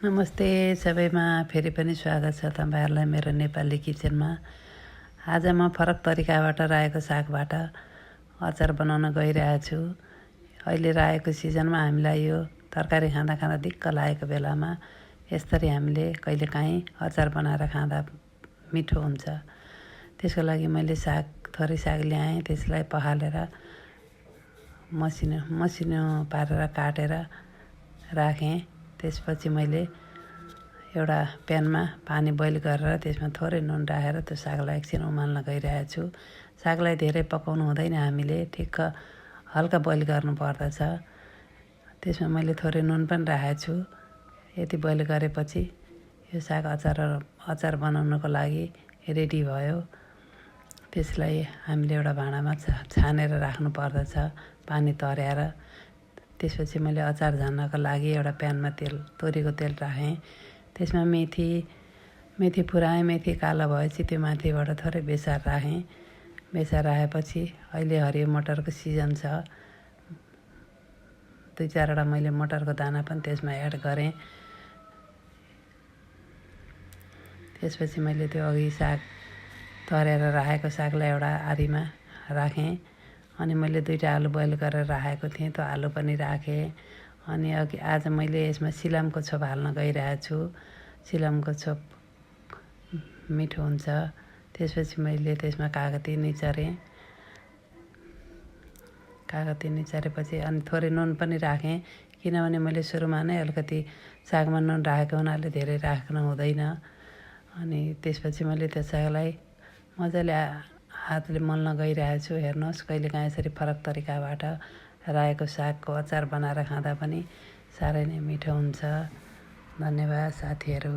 नमस्ते सबैमा फेरि पनि स्वागत छ तपाईहरुलाई मेरो नेपाली किचनमा। आज म फरक तरिकाबाट रायोको सागबाट अचार बनाउन गइरहेको छु। अहिले रायोको सिजनमा हामीलाई यो तरकारी खाँदा खाँदा दिक्क लागेको बेलामा यसरी हामीले कहिलेकाहीँ अचार बनाएर खाँदा मिठो हुन्छ। त्यसको लागि मैले थोरै साग ल्याएँ, त्यसलाई पखालेर मसिनो पारेर काटेर राखेँ। त्यसपछि मैले एउटा प्यानमा पानी बोइल गरेर त्यसमा थोरै नुन राखेर त्यो सागलाई एकछिन उमाल्न गइरहेको छु। सागलाई धेरै पकाउनु हुँदैन, हामीले ठिक्क हल्का बोइल गर्नुपर्दछ। त्यसमा मैले थोरै नुन पनि राखेको छु। यति बोइल गरेपछि यो साग अचार बनाउनको लागि रेडी भयो। त्यसलाई हामीले एउटा भाँडामा छानेर राख्नु पर्दछ पानी तर्याएर। त्यसपछि मैले अचार झान्नको लागि एउटा प्यानमा तोरीको तेल राखेँ। त्यसमा मेथी फुराएँ, मेथी कालो भएपछि त्यो माथिबाट थोरै बेसार राखेँ। बेसार राखेपछि अहिले हरियो मटरको सिजन छ, 2-4वटा मैले मटरको दाना पनि त्यसमा एड गरेँ। त्यसपछि मैले त्यो अघि साग तरेर राखेको सागलाई एउटा आरीमा राखेँ। अनि मैले 2टा आलु बोइल गरेर राखेको थिएँ, त्यो आलु पनि राखेँ। अनि आज मैले यसमा सिलामको छोप हाल्न गइरहेको छु। सिलामको छोप मिठो हुन्छ। त्यसपछि मैले त्यसमा कागती निचारेपछि अनि थोरै नुन पनि राखेँ, किनभने मैले सुरुमा नै अलिकति सागमा नुन राखेको हुनाले धेरै राख्नु हुँदैन। अनि त्यसपछि मैले त्यो सागलाई मजाले हातले मल्न गइरहेको छु। हेर्नुहोस्, कहिलेकाहीँ यसरी फरक तरिकाबाट रायोको सागको अचार बनाएर खाँदा पनि साह्रै नै मिठो हुन्छ। धन्यवाद साथीहरू।